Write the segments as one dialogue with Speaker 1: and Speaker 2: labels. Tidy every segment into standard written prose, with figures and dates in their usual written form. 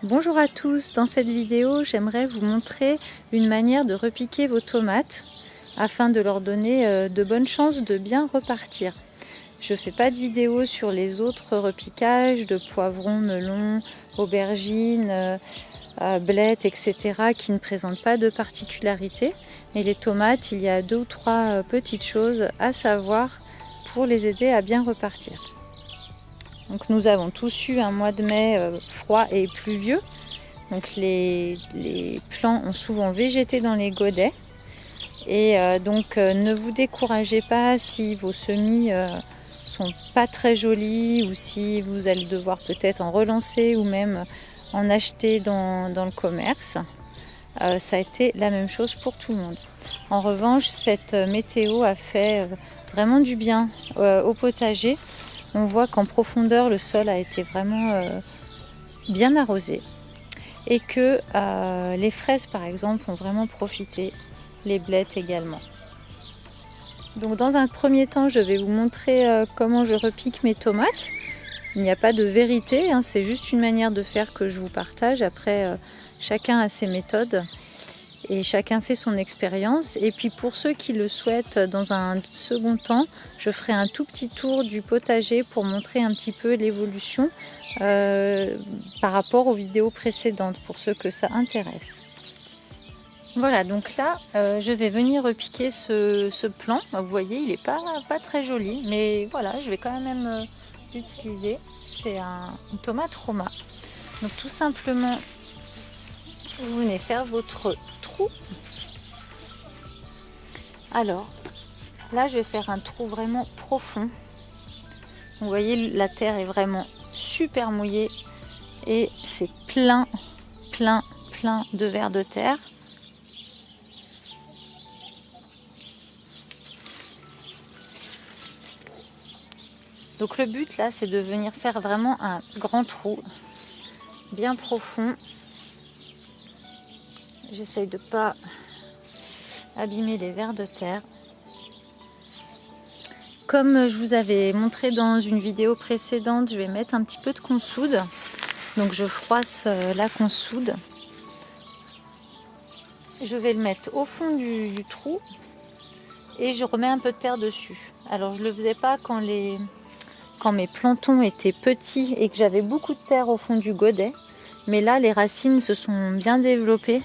Speaker 1: Bonjour à tous, dans cette vidéo j'aimerais vous montrer une manière de repiquer vos tomates afin de leur donner de bonnes chances de bien repartir. Je ne fais pas de vidéo sur les autres repiquages de poivrons, melons, aubergines, blettes, etc. qui ne présentent pas de particularité. Mais les tomates, il y a 2 ou 3 petites choses à savoir pour les aider à bien repartir. Donc nous avons tous eu un mois de mai froid et pluvieux. Donc les plants ont souvent végété dans les godets. Et ne vous découragez pas si vos semis sont pas très jolis ou si vous allez devoir peut-être en relancer ou même en acheter dans le commerce. Ça a été la même chose pour tout le monde. En revanche, cette météo a fait vraiment du bien au potager. On voit qu'en profondeur, le sol a été vraiment bien arrosé et que les fraises, par exemple, ont vraiment profité, les blettes également. Donc dans un premier temps, je vais vous montrer comment je repique mes tomates. Il n'y a pas de vérité, hein, c'est juste une manière de faire que je vous partage. Après, chacun a ses méthodes. Et chacun fait son expérience. Et puis pour ceux qui le souhaitent, dans un second temps, je ferai un tout petit tour du potager pour montrer un petit peu l'évolution par rapport aux vidéos précédentes, pour ceux que ça intéresse. Voilà, donc là, je vais venir repiquer ce plant. Vous voyez, il n'est pas très joli, mais voilà, je vais quand même l'utiliser. C'est une tomate Roma. Donc tout simplement, vous venez faire votre trou. Alors là je vais faire un trou vraiment profond. Vous voyez, la terre est vraiment super mouillée et c'est plein de vers de terre. Donc le but là, c'est de venir faire vraiment un grand trou bien profond. J'essaye de ne pas abîmer les vers de terre. Comme je vous avais montré dans une vidéo précédente, je vais mettre un petit peu de consoude. Donc je froisse la consoude. Je vais le mettre au fond du trou et je remets un peu de terre dessus. Alors je ne le faisais pas quand mes plantons étaient petits et que j'avais beaucoup de terre au fond du godet. Mais là, les racines se sont bien développées.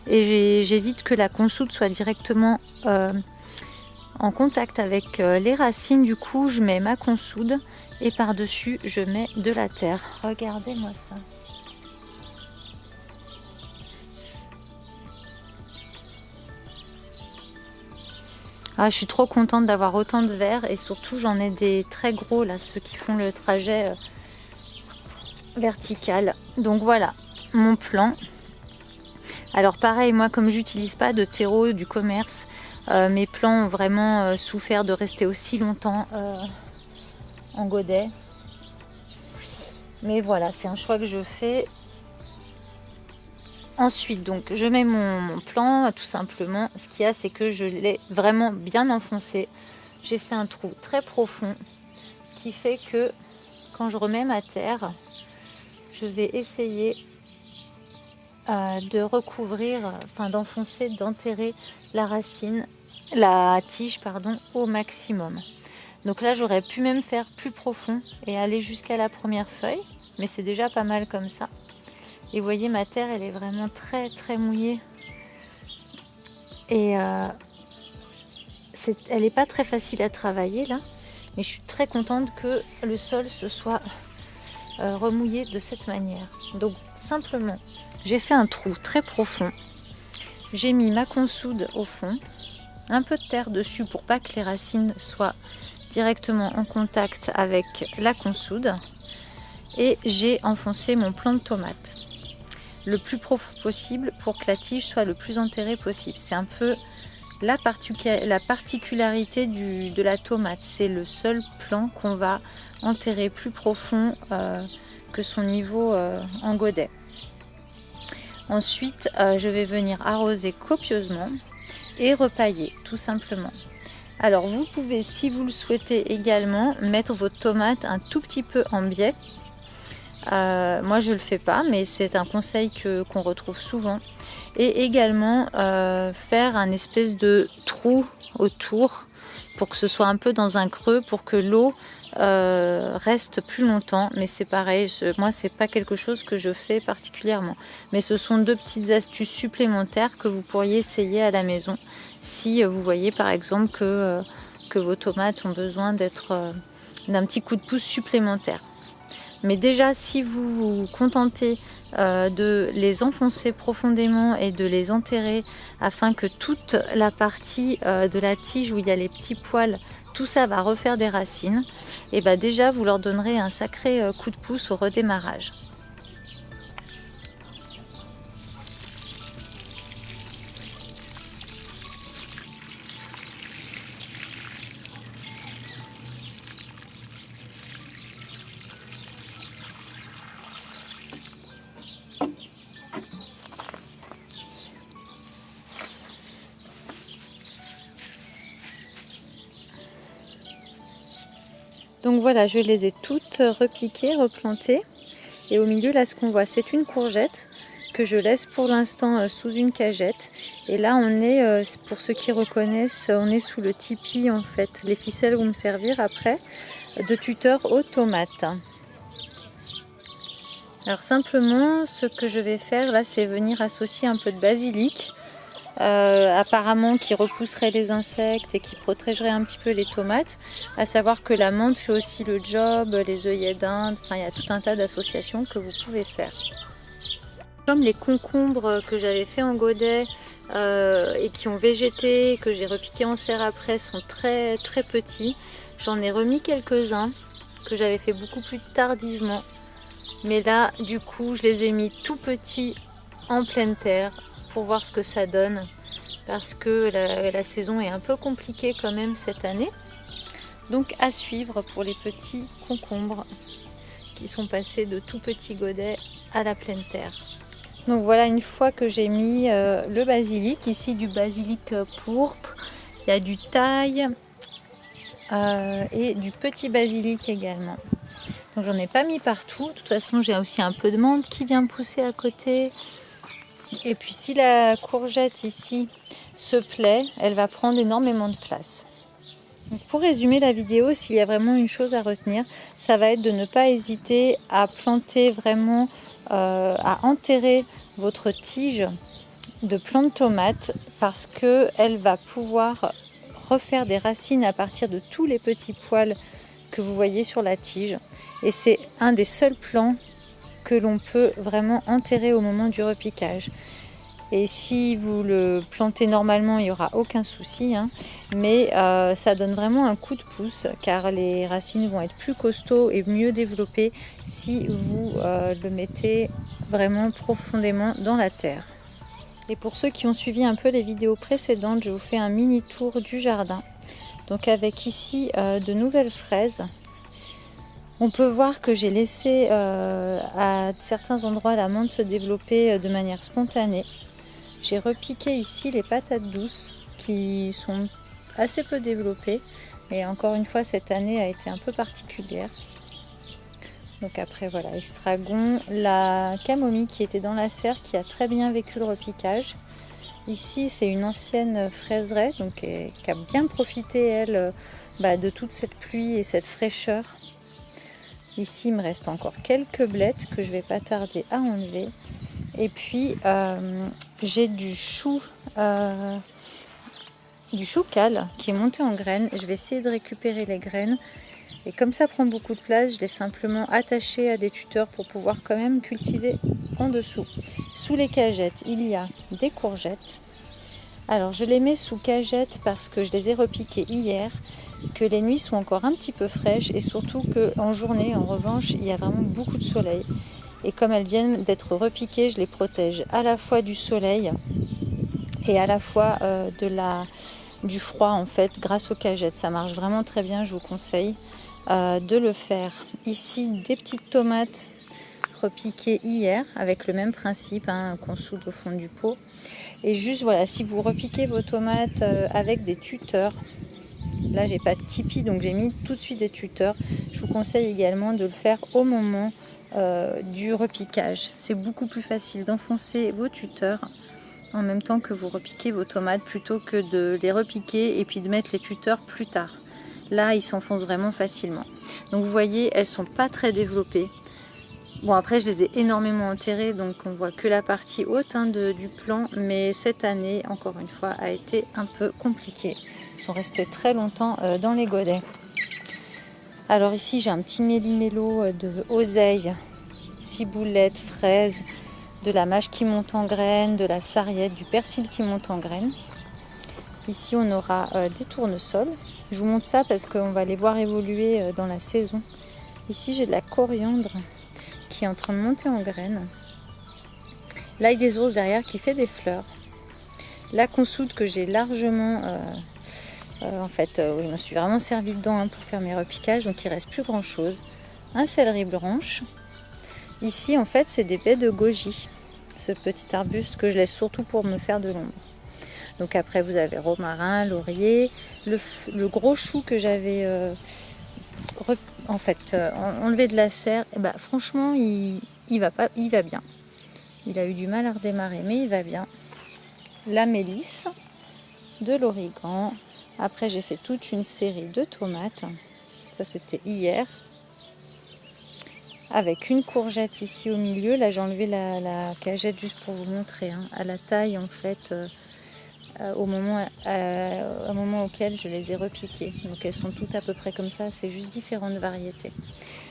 Speaker 1: Et j'évite que la consoude soit directement en contact avec les racines. Du coup, je mets ma consoude et par-dessus, je mets de la terre. Regardez-moi ça. Ah, je suis trop contente d'avoir autant de vers et surtout, j'en ai des très gros là, ceux qui font le trajet vertical. Donc voilà, mon plan. Alors pareil, moi comme j'utilise pas de terreau du commerce, mes plants ont vraiment souffert de rester aussi longtemps en godet. Mais voilà, c'est un choix que je fais. Ensuite, donc je mets mon plant tout simplement. Ce qu'il y a, c'est que je l'ai vraiment bien enfoncé. J'ai fait un trou très profond qui fait que quand je remets ma terre, je vais essayer de recouvrir, d'enfoncer, d'enterrer la racine, la tige au maximum. Donc là j'aurais pu même faire plus profond et aller jusqu'à la première feuille, mais c'est déjà pas mal comme ça. Et vous voyez, ma terre elle est vraiment très mouillée et elle n'est pas très facile à travailler là, mais je suis très contente que le sol se soit remouillé de cette manière. Donc simplement, j'ai fait un trou très profond, j'ai mis ma consoude au fond, un peu de terre dessus pour pas que les racines soient directement en contact avec la consoude, et j'ai enfoncé mon plant de tomate le plus profond possible pour que la tige soit le plus enterrée possible. C'est un peu la particularité de la tomate, c'est le seul plant qu'on va enterrer plus profond que son niveau en godet. Ensuite, je vais venir arroser copieusement et repailler, tout simplement. Alors, vous pouvez, si vous le souhaitez également, mettre votre tomate un tout petit peu en biais Moi je le fais pas, mais c'est un conseil qu'on retrouve souvent. Et également faire un espèce de trou autour pour que ce soit un peu dans un creux, pour que l'eau reste plus longtemps. Mais c'est pareil, moi c'est pas quelque chose que je fais particulièrement. Mais ce sont deux petites astuces supplémentaires que vous pourriez essayer à la maison si vous voyez par exemple que vos tomates ont besoin d'un petit coup de pouce supplémentaire. Mais déjà, si vous vous contentez de les enfoncer profondément et de les enterrer afin que toute la partie de la tige où il y a les petits poils, tout ça va refaire des racines, et bien déjà vous leur donnerez un sacré coup de pouce au redémarrage. Donc voilà, je les ai toutes repiquées, replantées. Et au milieu, là, ce qu'on voit, c'est une courgette que je laisse pour l'instant sous une cagette. Et là, on est, pour ceux qui reconnaissent, on est sous le tipi en fait. Les ficelles vont me servir après de tuteur aux tomates. Alors simplement, ce que je vais faire là, c'est venir associer un peu de basilic. Apparemment qui repousserait les insectes et qui protégerait un petit peu les tomates, à savoir que la menthe fait aussi le job, les œillets d'Inde, enfin il y a tout un tas d'associations que vous pouvez faire. Comme les concombres que j'avais fait en godet et qui ont végété, que j'ai repiqué en serre après, sont très très petits, j'en ai remis quelques-uns que j'avais fait beaucoup plus tardivement, mais là du coup je les ai mis tout petits en pleine terre pour voir ce que ça donne, parce que la saison est un peu compliquée quand même cette année. Donc à suivre pour les petits concombres qui sont passés de tout petits godets à la pleine terre. Donc voilà, une fois que j'ai mis le basilic, ici du basilic pourpre, il y a du thail et du petit basilic également. Donc j'en ai pas mis partout, de toute façon j'ai aussi un peu de menthe qui vient pousser à côté. Et puis si la courgette ici se plaît, elle va prendre énormément de place. Donc pour résumer la vidéo, s'il y a vraiment une chose à retenir, ça va être de ne pas hésiter à planter vraiment, à enterrer votre tige de plants de tomates, parce qu'elle va pouvoir refaire des racines à partir de tous les petits poils que vous voyez sur la tige. Et c'est un des seuls plants que l'on peut vraiment enterrer au moment du repiquage. Et si vous le plantez normalement, il n'y aura aucun souci, hein, mais ça donne vraiment un coup de pouce, car les racines vont être plus costauds et mieux développées si vous le mettez vraiment profondément dans la terre. Et pour ceux qui ont suivi un peu les vidéos précédentes, je vous fais un mini tour du jardin. Donc avec ici de nouvelles fraises. On peut voir que j'ai laissé à certains endroits la menthe se développer de manière spontanée. J'ai repiqué ici les patates douces qui sont assez peu développées. Et encore une fois, cette année a été un peu particulière. Donc après voilà, estragon, la camomille qui était dans la serre qui a très bien vécu le repiquage. Ici c'est une ancienne fraiseraie donc, qui a bien profité elle de toute cette pluie et cette fraîcheur. Ici, il me reste encore quelques blettes que je ne vais pas tarder à enlever. Et puis, j'ai du chou cal qui est monté en graines. Je vais essayer de récupérer les graines. Et comme ça prend beaucoup de place, je l'ai simplement attaché à des tuteurs pour pouvoir quand même cultiver en dessous. Sous les cagettes, il y a des courgettes. Alors, je les mets sous cagettes parce que je les ai repiquées hier, que les nuits sont encore un petit peu fraîches et surtout qu'en journée, en revanche, il y a vraiment beaucoup de soleil. Et comme elles viennent d'être repiquées, je les protège à la fois du soleil et à la fois du froid en fait, grâce aux cagettes. Ça marche vraiment très bien, je vous conseille de le faire. Ici, des petites tomates repiquées hier avec le même principe qu'on soude au fond du pot. Et juste voilà, si vous repiquez vos tomates avec des tuteurs, là j'ai pas de tipi donc j'ai mis tout de suite des tuteurs. Je vous conseille également de le faire au moment du repiquage. C'est beaucoup plus facile d'enfoncer vos tuteurs en même temps que vous repiquez vos tomates plutôt que de les repiquer et puis de mettre les tuteurs plus tard. Là, ils s'enfoncent vraiment facilement. Donc vous voyez, elles sont pas très développées. Bon, après, je les ai énormément enterrées, donc on voit que la partie haute du plant. Mais cette année, encore une fois, a été un peu compliquée. Ils sont restés très longtemps dans les godets. Alors ici, j'ai un petit méli-mélo de oseille, ciboulette, fraise, de la mâche qui monte en graines, de la sarriette, du persil qui monte en graines. Ici, on aura des tournesols. Je vous montre ça parce qu'on va les voir évoluer dans la saison. Ici, j'ai de la coriandre qui est en train de monter en graines. L'ail des ours derrière qui fait des fleurs. La consoude que j'ai largement... je me suis vraiment servi dedans pour faire mes repiquages. Donc, il ne reste plus grand-chose. Un céleri branche. Ici, en fait, c'est des baies de goji. Ce petit arbuste que je laisse surtout pour me faire de l'ombre. Donc après, vous avez romarin, laurier. Le gros chou que j'avais... enlevé de la serre, et franchement, il va bien. Il a eu du mal à redémarrer, mais il va bien. La mélisse, de l'origan. Après, j'ai fait toute une série de tomates. Ça, c'était hier. Avec une courgette ici au milieu. Là, j'ai enlevé la cagette juste pour vous montrer. À la taille, en fait, au moment auquel je les ai repiquées. Donc, elles sont toutes à peu près comme ça. C'est juste différentes variétés.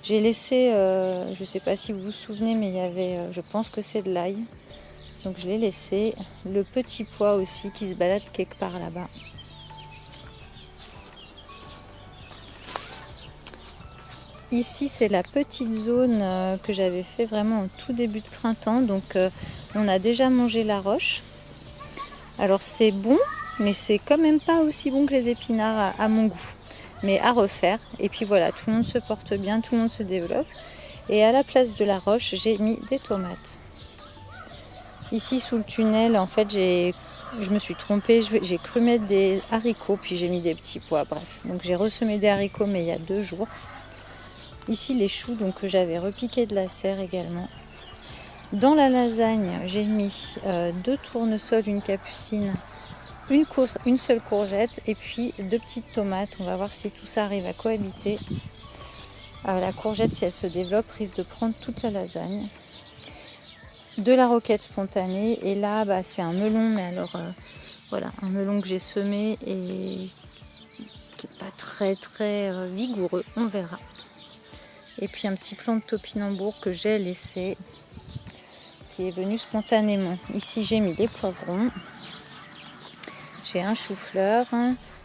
Speaker 1: J'ai laissé, je ne sais pas si vous vous souvenez, mais il y avait, je pense que c'est de l'ail. Donc, je l'ai laissé. Le petit pois aussi qui se balade quelque part là-bas. Ici, c'est la petite zone que j'avais fait vraiment au tout début de printemps. Donc, on a déjà mangé la roche. Alors, c'est bon, mais c'est quand même pas aussi bon que les épinards à mon goût. Mais à refaire. Et puis voilà, tout le monde se porte bien, tout le monde se développe. Et à la place de la roche, j'ai mis des tomates. Ici, sous le tunnel, en fait, je me suis trompée. J'ai cru mettre des haricots, puis j'ai mis des petits pois. Bref, donc j'ai ressemé des haricots, mais il y a 2 jours. Ici, les choux donc, que j'avais repiqués de la serre également. Dans la lasagne, j'ai mis 2 tournesols, une capucine, une seule courgette et puis 2 petites tomates. On va voir si tout ça arrive à cohabiter. La courgette, si elle se développe, risque de prendre toute la lasagne. De la roquette spontanée. Et là, c'est un melon, mais alors, voilà, un melon que j'ai semé et qui n'est pas très, très vigoureux. On verra. Et puis un petit plant de topinambour que j'ai laissé, qui est venu spontanément. Ici, j'ai mis des poivrons. J'ai un chou-fleur,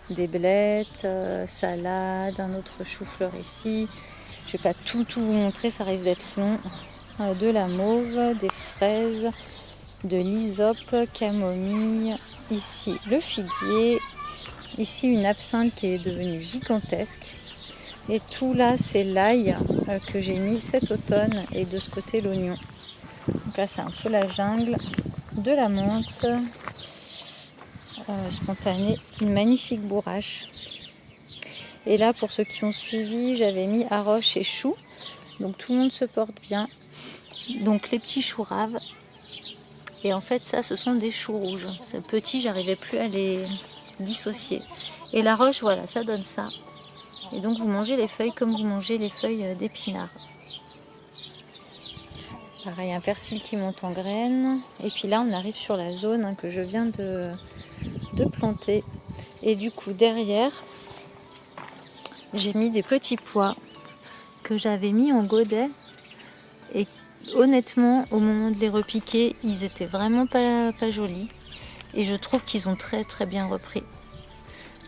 Speaker 1: des blettes, salade, un autre chou-fleur ici. Je ne vais pas tout vous montrer, ça risque d'être long. De la mauve, des fraises, de l'hysope, camomille. Ici, le figuier. Ici, une absinthe qui est devenue gigantesque. Et tout là, c'est l'ail que j'ai mis cet automne et de ce côté, l'oignon. Donc là, c'est un peu la jungle. De la menthe spontanée, une magnifique bourrache. Et là, pour ceux qui ont suivi, j'avais mis aroche et choux. Donc tout le monde se porte bien. Donc les petits choux raves. Et en fait, ça, ce sont des choux rouges. Ces petits, j'arrivais plus à les dissocier. Et la roche, voilà, ça donne ça. Et donc vous mangez les feuilles comme vous mangez les feuilles d'épinards. Pareil, un persil qui monte en graines. Et puis là, on arrive sur la zone que je viens de planter. Et du coup, derrière, j'ai mis des petits pois que j'avais mis en godet. Et honnêtement, au moment de les repiquer, ils étaient vraiment pas jolis. Et je trouve qu'ils ont très très bien repris.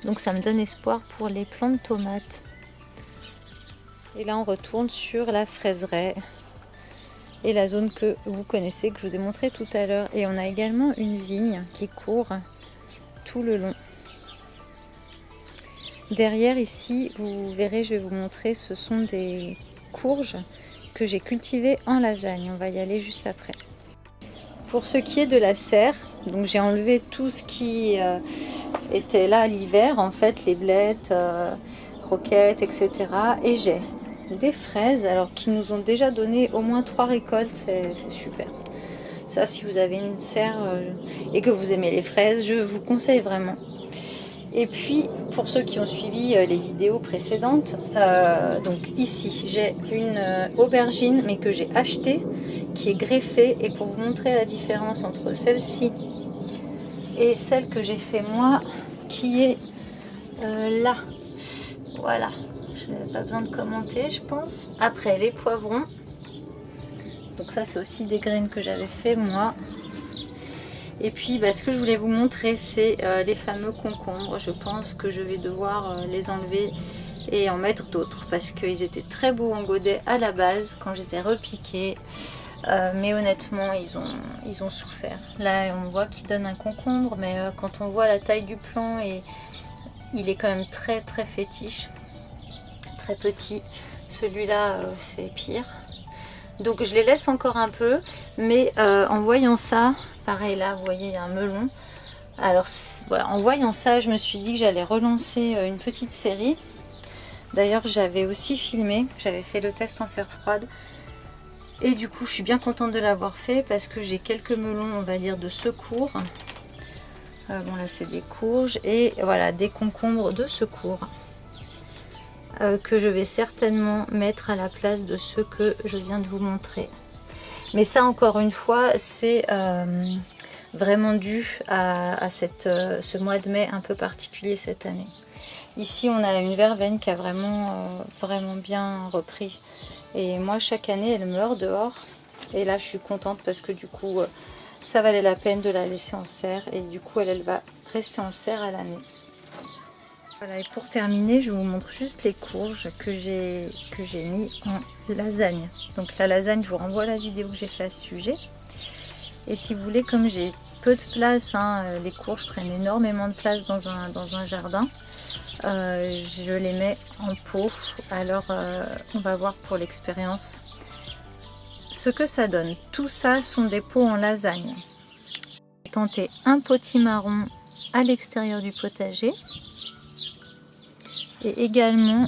Speaker 1: Donc ça me donne espoir pour les plants de tomates. Et là on retourne sur la fraiseraie et la zone que vous connaissez, que je vous ai montré tout à l'heure. Et on a également une vigne qui court tout le long. Derrière ici, vous verrez, je vais vous montrer, ce sont des courges que j'ai cultivées en lasagne. On va y aller juste après. Pour ce qui est de la serre, donc j'ai enlevé tout ce qui était là l'hiver, en fait, les blettes, roquettes, etc. Et j'ai des fraises, alors qui nous ont déjà donné au moins 3 récoltes, c'est super. Ça, si vous avez une serre et que vous aimez les fraises, je vous conseille vraiment. Et puis, pour ceux qui ont suivi les vidéos précédentes, donc ici, j'ai une aubergine, mais que j'ai achetée, qui est greffée. Et pour vous montrer la différence entre celle-ci et celle que j'ai fait moi, qui est là. Voilà, je n'ai pas besoin de commenter, je pense. Après, les poivrons. Donc ça, c'est aussi des graines que j'avais fait moi. Et puis ce que je voulais vous montrer, c'est les fameux concombres. Je pense que je vais devoir les enlever et en mettre d'autres parce qu'ils étaient très beaux en godet à la base quand je les ai repiqués. Mais honnêtement, ils ont souffert. Là, on voit qu'ils donnent un concombre, mais quand on voit la taille du plant, il est quand même très très fétiche, très petit. Celui-là, c'est pire. Donc je les laisse encore un peu, mais en voyant ça, pareil là, vous voyez, il y a un melon. Alors voilà, en voyant ça, je me suis dit que j'allais relancer une petite série. D'ailleurs, j'avais aussi filmé, j'avais fait le test en serre froide. Et du coup, je suis bien contente de l'avoir fait parce que j'ai quelques melons, on va dire, de secours. Bon là, c'est des courges et voilà, des concombres de secours. Que je vais certainement mettre à la place de ceux que je viens de vous montrer. Mais ça, encore une fois, c'est vraiment dû à ce mois de mai un peu particulier cette année. Ici, on a une verveine qui a vraiment bien repris. Et moi, chaque année, elle meurt dehors. Et là, je suis contente parce que du coup, ça valait la peine de la laisser en serre. Et du coup, elle va rester en serre à l'année. Voilà, et pour terminer, je vous montre juste les courges que j'ai mis en lasagne. Donc la lasagne, je vous renvoie à la vidéo que j'ai fait à ce sujet. Et si vous voulez, comme j'ai peu de place, les courges prennent énormément de place dans un jardin, je les mets en pot. Alors on va voir pour l'expérience ce que ça donne. Tout ça sont des pots en lasagne. J'ai tenté un potimarron à l'extérieur du potager. Et également,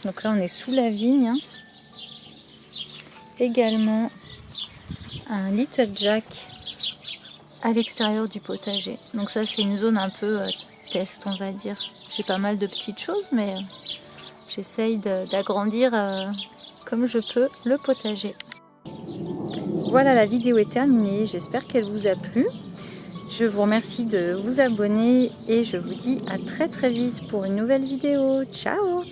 Speaker 1: donc là on est sous la vigne, également un Little Jack à l'extérieur du potager. Donc ça c'est une zone un peu test, on va dire. J'ai pas mal de petites choses, mais j'essaye d'agrandir comme je peux le potager. Voilà, la vidéo est terminée, j'espère qu'elle vous a plu. Je vous remercie de vous abonner et je vous dis à très vite pour une nouvelle vidéo. Ciao!